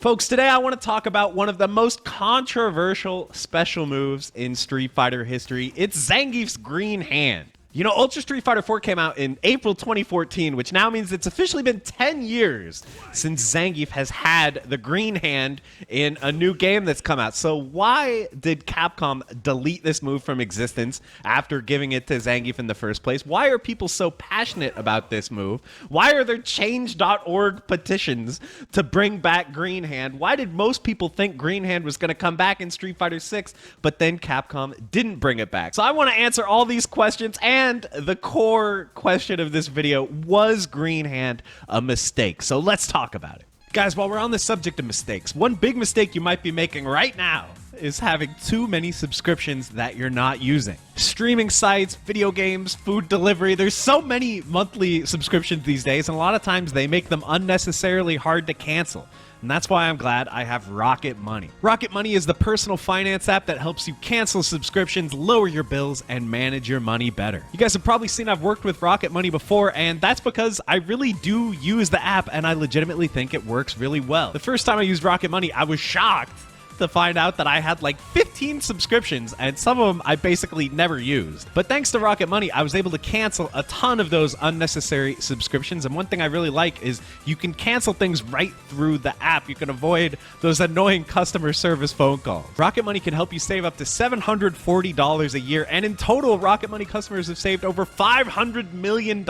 Folks, today I want to talk about one of the most controversial special moves in Street Fighter history. It's Zangief's green hand. You know, Ultra Street Fighter 4 came out in April 2014, which now means it's officially been 10 years since Zangief has had the green hand in a new game that's come out. So why did Capcom delete this move from existence after giving it to Zangief in the first place? Why are people so passionate about this move? Why are there change.org petitions to bring back green hand? Why did most people think green hand was going to come back in Street Fighter 6, but then Capcom didn't bring it back? So I want to answer all these questions, and the core question of this video, was green hand a mistake? So let's talk about it. Guys, while we're on the subject of mistakes, one big mistake you might be making right now is having too many subscriptions that you're not using. Streaming sites, video games, food delivery, there's so many monthly subscriptions these days, and a lot of times they make them unnecessarily hard to cancel. And that's why I'm glad I have Rocket Money. Rocket Money is the personal finance app that helps you cancel subscriptions, lower your bills, and manage your money better. You guys have probably seen I've worked with Rocket Money before, and that's because I really do use the app, and I legitimately think it works really well. The first time I used Rocket Money, I was shocked to find out that I had like 15 subscriptions, and some of them I basically never used. But thanks to Rocket Money, I was able to cancel a ton of those unnecessary subscriptions. And one thing I really like is you can cancel things right through the app. You can avoid those annoying customer service phone calls. Rocket Money can help you save up to $740 a year. And in total, Rocket Money customers have saved over $500 million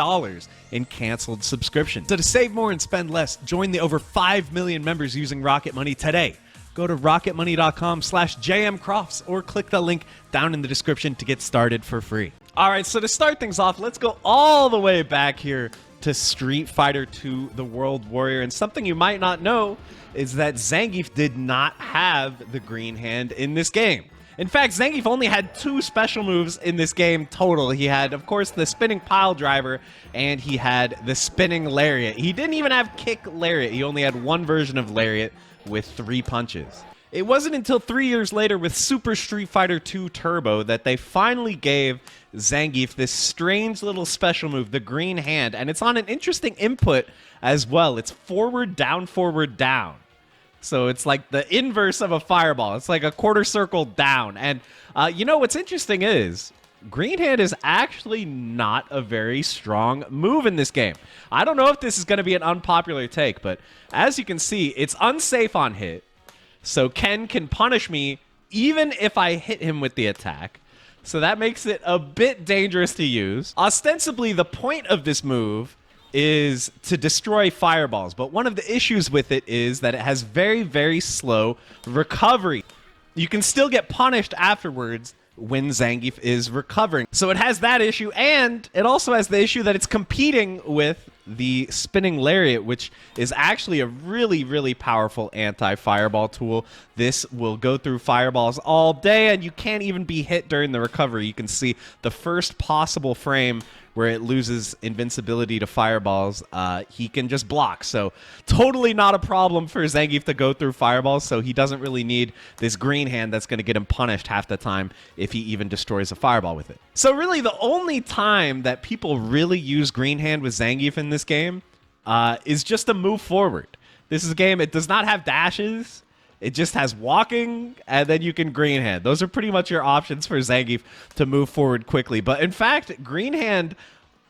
in canceled subscriptions. So to save more and spend less, join the over 5 million members using Rocket Money today. Go to rocketmoney.com/jmcrofts or click the link down in the description to get started for free. All right, so to start things off, let's go all the way back here to Street Fighter 2, The World Warrior. And something you might not know is that Zangief did not have the green hand in this game. In fact, Zangief only had 2 special moves in this game total. He had, of course, the spinning pile driver, and he had the spinning lariat. He didn't even have kick lariat. He only had one version of lariat with 3 punches. It wasn't until 3 years later with Super Street Fighter 2 Turbo that they finally gave Zangief this strange little special move, the green hand, and it's on an interesting input as well. It's forward, down, forward, down. So it's like the inverse of a fireball. It's like a quarter circle down. And you know what's interesting is green hand is actually not a very strong move in this game. I don't know if this is going to be an unpopular take, but as you can see, it's unsafe on hit. So Ken can punish me even if I hit him with the attack. So that makes it a bit dangerous to use. Ostensibly, the point of this move is to destroy fireballs, but one of the issues with it is that it has very, very slow recovery. You can still get punished afterwards when Zangief is recovering. So it has that issue, and it also has the issue that it's competing with the spinning lariat, which is actually a really, really powerful anti-fireball tool. This will go through fireballs all day, and you can't even be hit during the recovery. You can see the first possible frame where it loses invincibility to fireballs, he can just block. So totally not a problem for Zangief to go through fireballs, so he doesn't really need this green hand that's going to get him punished half the time if he even destroys a fireball with it. So really the only time that people really use green hand with Zangief in this game is just to move forward. This is a game, it does not have dashes. It just has walking, and then you can green hand. Those are pretty much your options for Zangief to move forward quickly. But in fact, green hand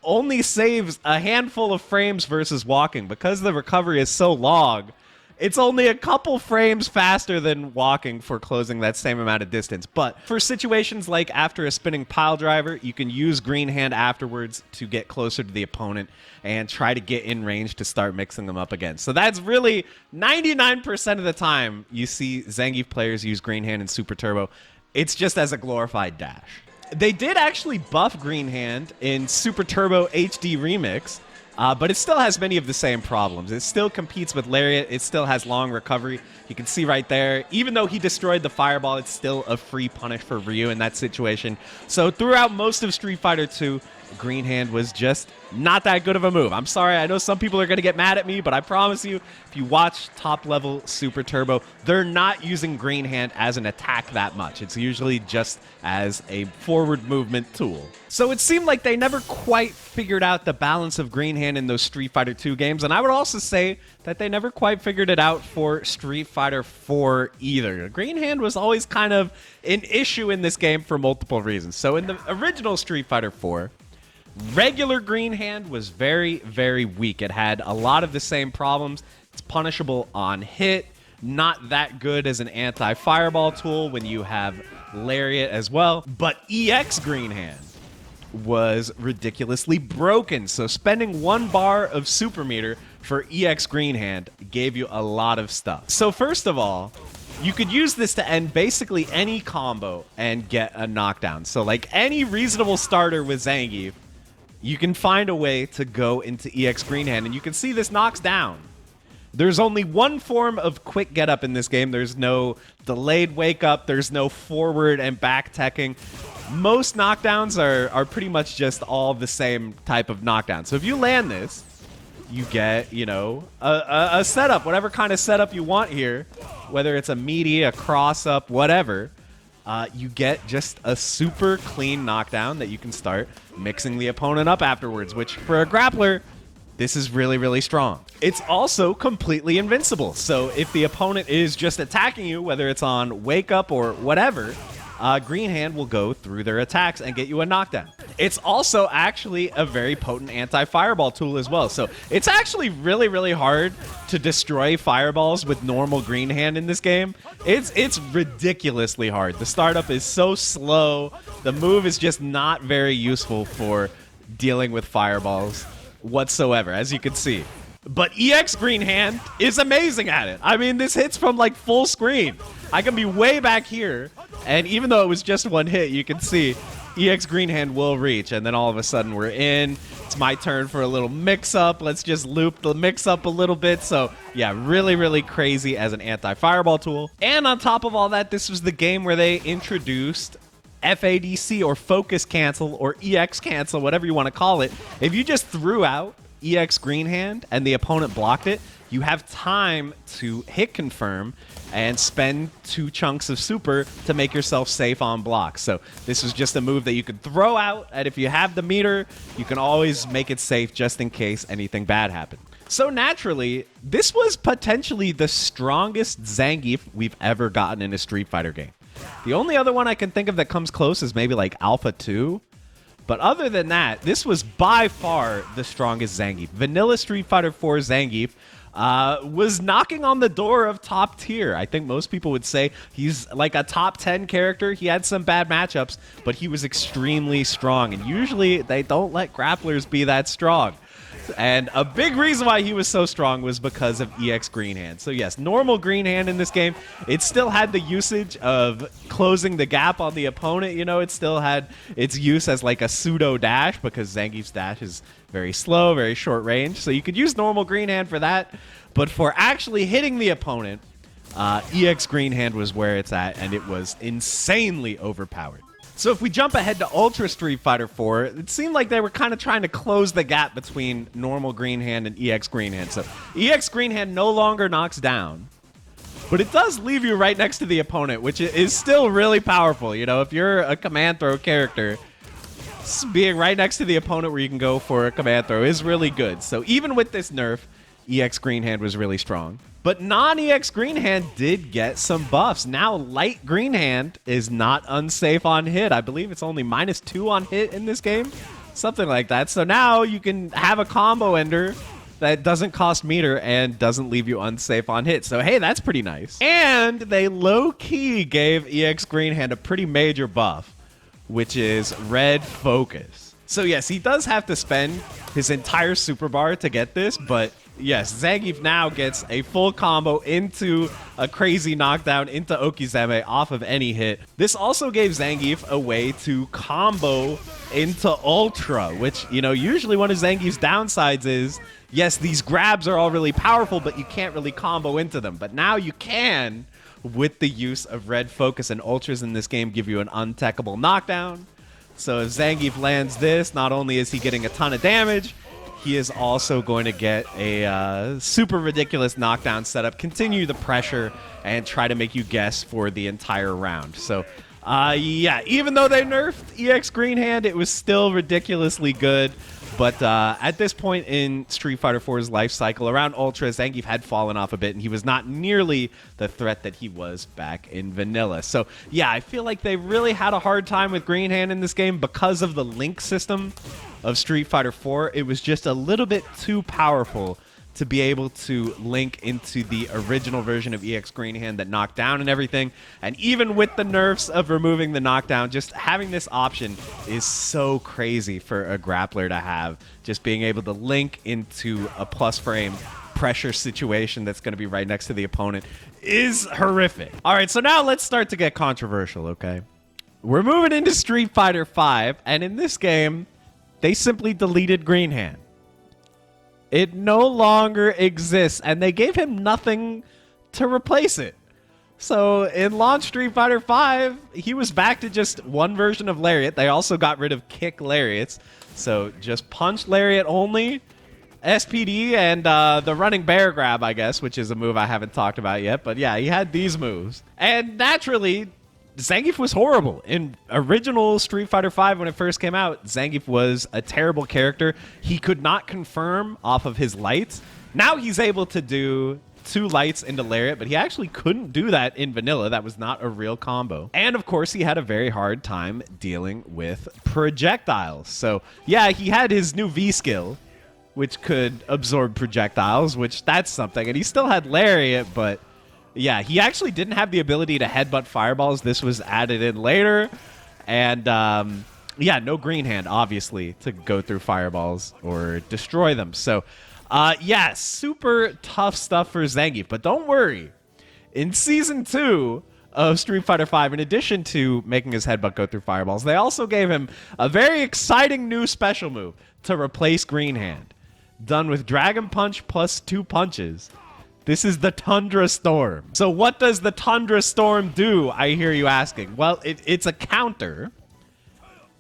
only saves a handful of frames versus walking. Because the recovery is so long, it's only a couple frames faster than walking for closing that same amount of distance. But for situations like after a spinning pile driver, you can use green hand afterwards to get closer to the opponent and try to get in range to start mixing them up again. So that's really 99% of the time you see Zangief players use green hand in Super Turbo. It's just as a glorified dash. They did actually buff green hand in Super Turbo HD Remix, but it still has many of the same problems. It still competes with lariat. It still has long recovery. You can see right there, even though he destroyed the fireball, it's still a free punish for Ryu in that situation. So throughout most of Street Fighter 2, Green Hand was just not that good of a move. I'm sorry, I know some people are going to get mad at me, but I promise you, if you watch top level Super Turbo, they're not using Green Hand as an attack that much. It's usually just as a forward movement tool. So it seemed like they never quite figured out the balance of Green Hand in those Street Fighter 2 games, and I would also say that they never quite figured it out for Street Fighter 4 either. Green Hand was always kind of an issue in this game for multiple reasons. So in the original Street Fighter 4, regular Green Hand was very, very weak. It had a lot of the same problems. It's punishable on hit, not that good as an anti-fireball tool when you have Lariat as well. But EX Green Hand was ridiculously broken. So spending 1 bar of super meter for EX Green Hand gave you a lot of stuff. So first of all, you could use this to end basically any combo and get a knockdown. So like any reasonable starter with Zangief, you can find a way to go into EX Green Hand, and you can see this knocks down. There's only one form of quick get up in this game. There's no delayed wake up. There's no forward and back teching. Most knockdowns are pretty much just all the same type of knockdown. So if you land this, you get, you know, a setup, whatever kind of setup you want here, whether it's a meaty, a cross up, whatever. You get just a super clean knockdown that you can start mixing the opponent up afterwards, which for a grappler, this is really, really strong. It's also completely invincible. So if the opponent is just attacking you, whether it's on wake up or whatever, Green Hand will go through their attacks and get you a knockdown. It's also actually a very potent anti-fireball tool as well. So it's actually really, really hard to destroy fireballs with normal Green Hand in this game. It's ridiculously hard. The startup is so slow. The move is just not very useful for dealing with fireballs whatsoever, as you can see. But EX Green Hand is amazing at it. I mean, this hits from like full screen. I can be way back here, and even though it was just one hit, you can see EX Green Hand will reach, and then all of a sudden we're in. It's my turn for a little mix-up. Let's just loop the mix-up a little bit. So, yeah, really, really crazy as an anti-fireball tool. And on top of all that, this was the game where they introduced FADC, or Focus Cancel, or EX Cancel, whatever you want to call it. If you just threw out EX Green Hand and the opponent blocked it, you have time to hit confirm and spend 2 chunks of super to make yourself safe on block. So this was just a move that you could throw out, and if you have the meter, you can always make it safe just in case anything bad happened. So naturally, this was potentially the strongest Zangief we've ever gotten in a Street Fighter game. The only other one I can think of that comes close is maybe like Alpha 2. But other than that, this was by far the strongest Zangief. Vanilla Street Fighter 4 Zangief was knocking on the door of top tier. I think most people would say he's like a top 10 character. He had some bad matchups, but he was extremely strong. And usually they don't let grapplers be that strong. And a big reason why he was so strong was because of EX Green Hand. So yes, normal Green Hand in this game, it still had the usage of closing the gap on the opponent. You know, it still had its use as like a pseudo dash, because Zangief's dash is very slow, very short range. So you could use normal Green Hand for that. But for actually hitting the opponent, EX Green Hand was where it's at, and it was insanely overpowered. So if we jump ahead to Ultra Street Fighter 4, it seemed like they were kind of trying to close the gap between normal Green Hand and EX Green Hand. So EX Green Hand no longer knocks down, but it does leave you right next to the opponent, which is still really powerful. You know, if you're a command throw character, being right next to the opponent where you can go for a command throw is really good. So even with this nerf, EX Green Hand was really strong. But non-EX Green Hand did get some buffs. Now Light Green Hand is not unsafe on hit. I believe it's only -2 on hit in this game. Something like that. So now you can have a combo ender that doesn't cost meter and doesn't leave you unsafe on hit. So hey, that's pretty nice. And they low-key gave EX Green Hand a pretty major buff, which is Red Focus. So yes, he does have to spend his entire super bar to get this, but yes, Zangief now gets a full combo into a crazy knockdown into Okizeme off of any hit. This also gave Zangief a way to combo into Ultra, which, you know, usually one of Zangief's downsides is, yes, these grabs are all really powerful, but you can't really combo into them. But now you can with the use of Red Focus, and Ultras in this game give you an untechable knockdown. So if Zangief lands this, not only is he getting a ton of damage, he is also going to get a super ridiculous knockdown setup, continue the pressure, and try to make you guess for the entire round. So, yeah, even though they nerfed EX Green Hand, it was still ridiculously good. But at this point in Street Fighter 4's life cycle, around Ultra, Zangief had fallen off a bit, and he was not nearly the threat that he was back in Vanilla. So, yeah, I feel like they really had a hard time with Green Hand in this game because of the link system of Street Fighter 4. It was just a little bit too powerful to be able to link into the original version of EX Green Hand that knocked down and everything. And even with the nerfs of removing the knockdown, just having this option is so crazy for a grappler to have. Just being able to link into a plus frame pressure situation that's going to be right next to the opponent is horrific. All right, so now let's start to get controversial, okay? We're moving into Street Fighter 5, and in this game, they simply deleted Green Hand. It no longer exists, and they gave him nothing to replace it. So in launch Street Fighter V, he was back to just one version of Lariat. They also got rid of kick Lariats. So just punch Lariat only, SPD, and the running bear grab, I guess, which is a move I haven't talked about yet. But yeah, he had these moves. And naturally, Zangief was horrible. In original Street Fighter V, when it first came out, Zangief was a terrible character. He could not confirm off of his lights. Now he's able to do 2 lights into Lariat, but he actually couldn't do that in Vanilla. That was not a real combo. And of course, he had a very hard time dealing with projectiles. So yeah, he had his new V skill, which could absorb projectiles, which that's something. And he still had Lariat, but yeah, he actually didn't have the ability to headbutt fireballs. This was added in later. And yeah, no Green Hand, obviously, to go through fireballs or destroy them. So yeah, super tough stuff for Zangief. But don't worry. In Season 2 of Street Fighter V, in addition to making his headbutt go through fireballs, they also gave him a very exciting new special move to replace Green Hand. Done with Dragon Punch plus 2 punches. This is the Tundra Storm. So what does the Tundra Storm do, I hear you asking? Well, it's a counter.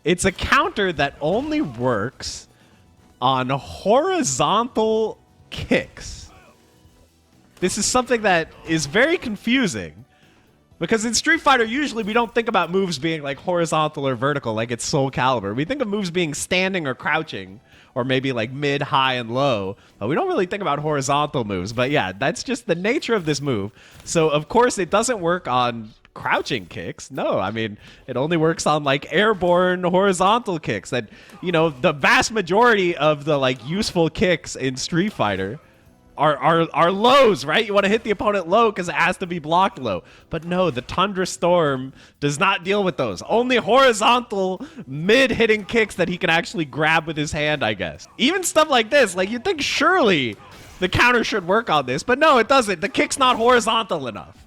It's a counter that only works on horizontal kicks. This is something that is very confusing because in Street Fighter, usually we don't think about moves being like horizontal or vertical like it's Soul Calibur. We think of moves being standing or crouching, or maybe like mid, high, and low. But we don't really think about horizontal moves. But yeah, that's just the nature of this move. So of course it doesn't work on crouching kicks. No, I mean, it only works on like airborne horizontal kicks. That, you know, the vast majority of the like useful kicks in Street Fighter are lows, right? You want to hit the opponent low because it has to be blocked low. But no, the Tundra Storm does not deal with those. Only horizontal mid-hitting kicks that he can actually grab with his hand, I guess. Even stuff like this, like you'd think surely the counter should work on this, but no, it doesn't. The kick's not horizontal enough.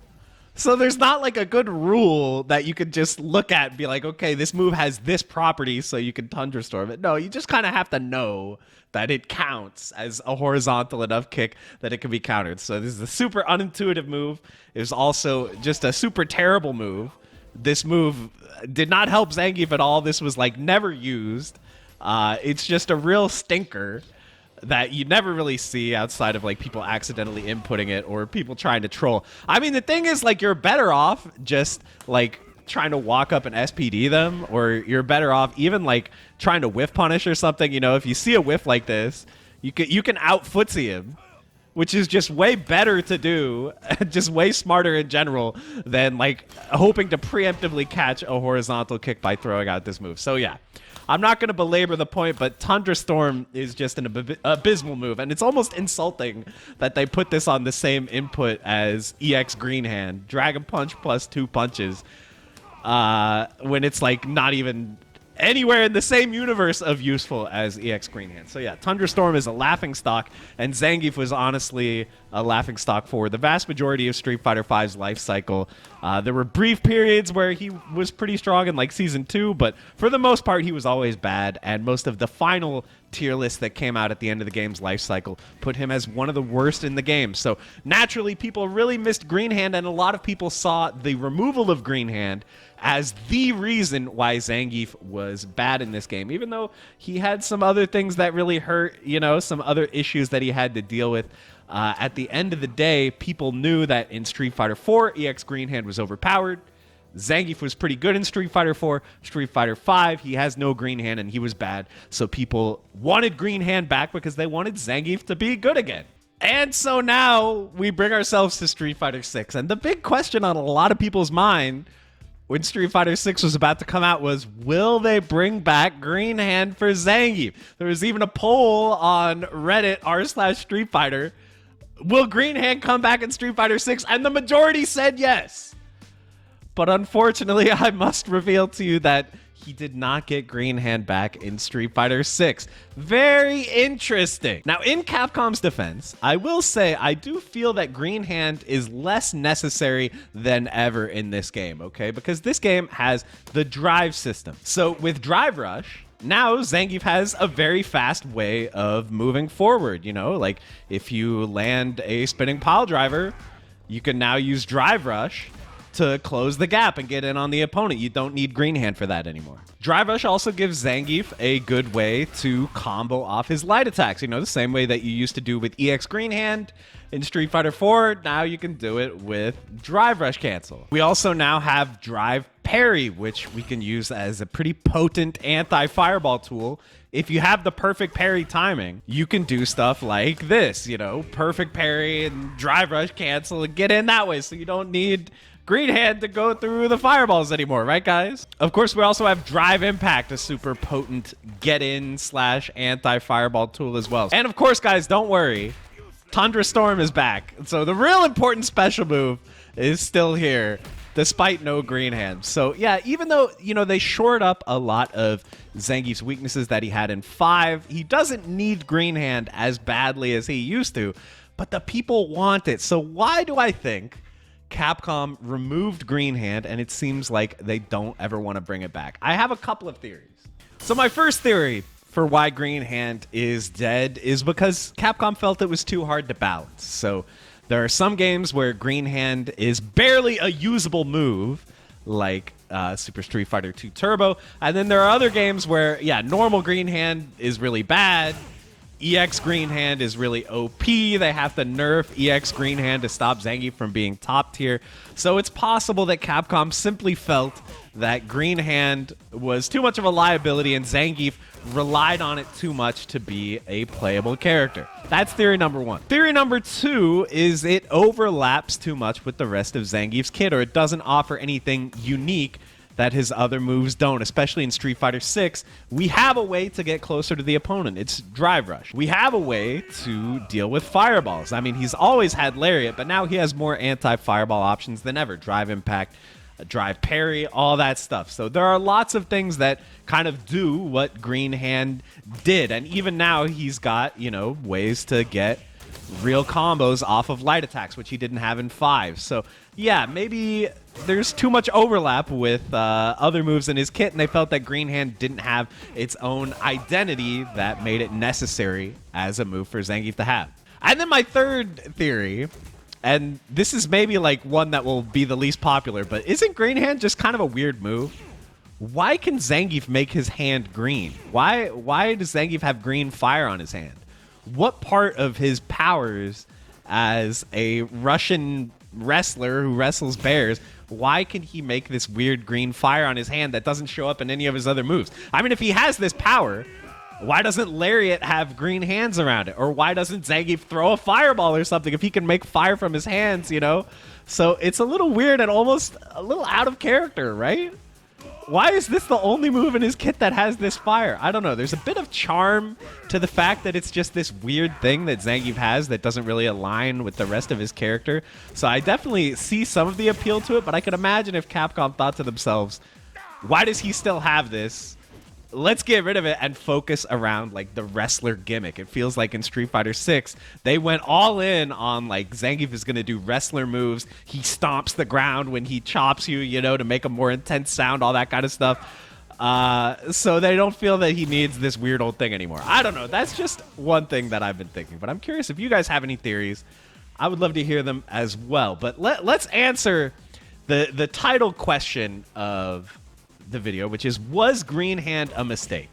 So there's not like a good rule that you could just look at and be like, okay, this move has this property, so you can Tundra Storm it. No, you just kind of have to know that it counts as a horizontal enough kick that it can be countered. So this is a super unintuitive move. It was also just a super terrible move. This move did not help Zangief at all. This was like never used. It's just a real stinker that you never really see outside of like people accidentally inputting it or people trying to troll. I mean, the thing is, like, you're better off just like trying to walk up and SPD them, or you're better off even like trying to whiff punish or something. You know, if you see a whiff like this, you can out footsie him, which is just way better to do, just way smarter in general than like hoping to preemptively catch a horizontal kick by throwing out this move. So yeah, I'm not going to belabor the point, but Tundra Storm is just an abysmal move, and it's almost insulting that they put this on the same input as EX Green Hand, Dragon Punch plus 2 punches, when it's like not even anywhere in the same universe of useful as EX Green Hand. So yeah, Tundra Storm is a laughingstock, and Zangief was honestly a laughingstock for the vast majority of Street Fighter V's life cycle. There were brief periods where he was pretty strong in like Season 2, but for the most part, he was always bad, and most of the final tier list that came out at the end of the game's life cycle put him as one of the worst in the game. So naturally, people really missed Green Hand, and a lot of people saw the removal of Green Hand as the reason why Zangief was bad in this game, even though he had some other things that really hurt, you know, some other issues that he had to deal with. At the end of the day, people knew that in Street Fighter 4, EX Green Hand was overpowered. Zangief was pretty good in Street Fighter 4. Street Fighter 5, he has no Green Hand and he was bad. So people wanted Green Hand back because they wanted Zangief to be good again. And so now we bring ourselves to Street Fighter 6. And the big question on a lot of people's mind when Street Fighter 6 was about to come out was, will they bring back Green Hand for Zangief? There was even a poll on Reddit r/Street Fighter. Will Green Hand come back in Street Fighter 6? And the majority said yes. But unfortunately, I must reveal to you that he did not get Green Hand back in Street Fighter 6. Very interesting. Now, in Capcom's defense, I will say I do feel that Green Hand is less necessary than ever in this game, okay? Because this game has the drive system. So with Drive Rush, now Zangief has a very fast way of moving forward, you know? Like, if you land a spinning pile driver, you can now use Drive Rush to close the gap and get in on the opponent. You don't need Green Hand for that anymore. Drive Rush also gives Zangief a good way to combo off his light attacks. You know, the same way that you used to do with EX Green Hand in Street Fighter 4, now you can do it with Drive Rush cancel. We also now have Drive Parry, which we can use as a pretty potent anti-fireball tool. If you have the perfect parry timing, you can do stuff like this, you know, perfect parry and Drive Rush cancel and get in that way, so you don't need Green Hand to go through the fireballs anymore, right, guys? Of course, we also have Drive Impact, a super potent get-in / anti-fireball tool as well. And of course, guys, don't worry, Tundra Storm is back. So the real important special move is still here, despite no Green Hand. So yeah, even though, you know, they shored up a lot of Zangief's weaknesses that he had in 5, he doesn't need Green Hand as badly as he used to, but the people want it. So why do I think Capcom removed Green Hand and it seems like they don't ever want to bring it back? I have a couple of theories. So my first theory for why Green Hand is dead is because Capcom felt it was too hard to balance. So there are some games where Green Hand is barely a usable move, like Super Street Fighter 2 Turbo, and then there are other games where, yeah, normal Green Hand is really bad, EX Green Hand is really OP. They have to nerf EX Green Hand to stop Zangief from being top tier. So it's possible that Capcom simply felt that Green Hand was too much of a liability and Zangief relied on it too much to be a playable character. That's theory number 1. Theory number 2 is it overlaps too much with the rest of Zangief's kit, or it doesn't offer anything unique that his other moves don't. Especially in Street Fighter 6, we have a way to get closer to the opponent. It's Drive Rush. We have a way to deal with fireballs. I mean, he's always had Lariat, but now he has more anti-fireball options than ever. Drive Impact, Drive Parry, all that stuff. So there are lots of things that kind of do what Green Hand did. And even now he's got, you know, ways to get real combos off of light attacks, which he didn't have in 5. So yeah, maybe there's too much overlap with other moves in his kit, and they felt that Green Hand didn't have its own identity that made it necessary as a move for Zangief to have. And then my third theory, and this is maybe like one that will be the least popular, but isn't Green Hand just kind of a weird move? Why can Zangief make his hand green? Why does Zangief have green fire on his hand? What part of his powers as a Russian wrestler who wrestles bears, why can he make this weird green fire on his hand that doesn't show up in any of his other moves? I mean, if he has this power, why doesn't Lariat have green hands around it? Or why doesn't Zangief throw a fireball or something if he can make fire from his hands, you know? So it's a little weird and almost a little out of character, right? Why is this the only move in his kit that has this fire? I don't know. There's a bit of charm to the fact that it's just this weird thing that Zangief has that doesn't really align with the rest of his character. So I definitely see some of the appeal to it, but I could imagine if Capcom thought to themselves, why does he still have this? Let's get rid of it and focus around like the wrestler gimmick. It feels like in Street Fighter 6, they went all in on like Zangief is going to do wrestler moves. He stomps the ground when he chops you, you know, to make a more intense sound, all that kind of stuff. So they don't feel that he needs this weird old thing anymore. I don't know. That's just one thing that I've been thinking. But I'm curious if you guys have any theories. I would love to hear them as well. But let's answer the title question of the video, which is, was Green Hand a mistake?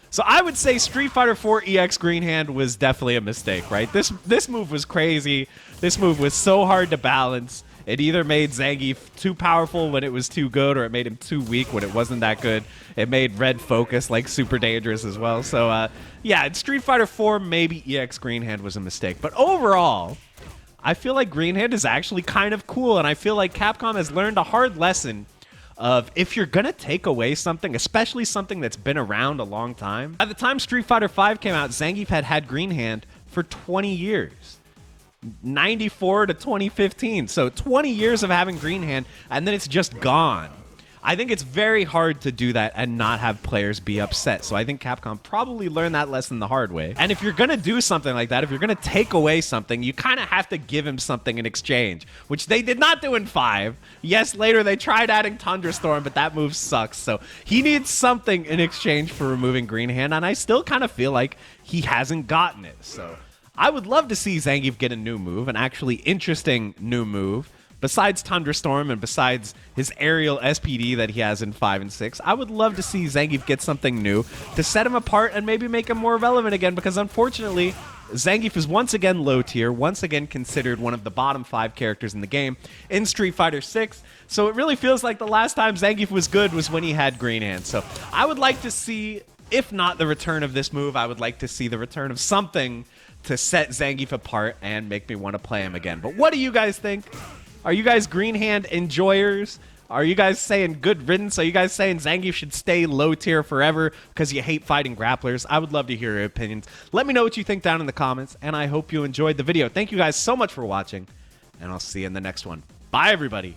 So I would say Street Fighter 4 EX Green Hand was definitely a mistake, right? This move was crazy. This move was so hard to balance. It either made Zangief too powerful when it was too good, or it made him too weak when it wasn't that good. It made Red Focus like super dangerous as well. So yeah, in Street Fighter 4, maybe EX Green Hand was a mistake. But overall, I feel like Green Hand is actually kind of cool, and I feel like Capcom has learned a hard lesson of if you're going to take away something, especially something that's been around a long time. At the time Street Fighter V came out, Zangief had Green Hand for 20 years. 94 to 2015. So 20 years of having Green Hand, and then it's just gone. I think it's very hard to do that and not have players be upset. So I think Capcom probably learned that lesson the hard way. And if you're going to do something like that, if you're going to take away something, you kind of have to give him something in exchange, which they did not do in 5. Yes, later they tried adding Thunderstorm, but that move sucks. So he needs something in exchange for removing Green Hand, and I still kind of feel like he hasn't gotten it. So I would love to see Zangief get a new move, an actually interesting new move. Besides Thunderstorm and besides his aerial SPD that he has in 5 and 6, I would love to see Zangief get something new to set him apart and maybe make him more relevant again, because unfortunately, Zangief is once again low tier, once again considered one of the bottom 5 characters in the game in Street Fighter 6. So it really feels like the last time Zangief was good was when he had Green Hand. So I would like to see, if not the return of this move, I would like to see the return of something to set Zangief apart and make me want to play him again. But what do you guys think? Are you guys Green Hand enjoyers? Are you guys saying good riddance? Are you guys saying Zangief should stay low tier forever because you hate fighting grapplers? I would love to hear your opinions. Let me know what you think down in the comments, and I hope you enjoyed the video. Thank you guys so much for watching, and I'll see you in the next one. Bye, everybody.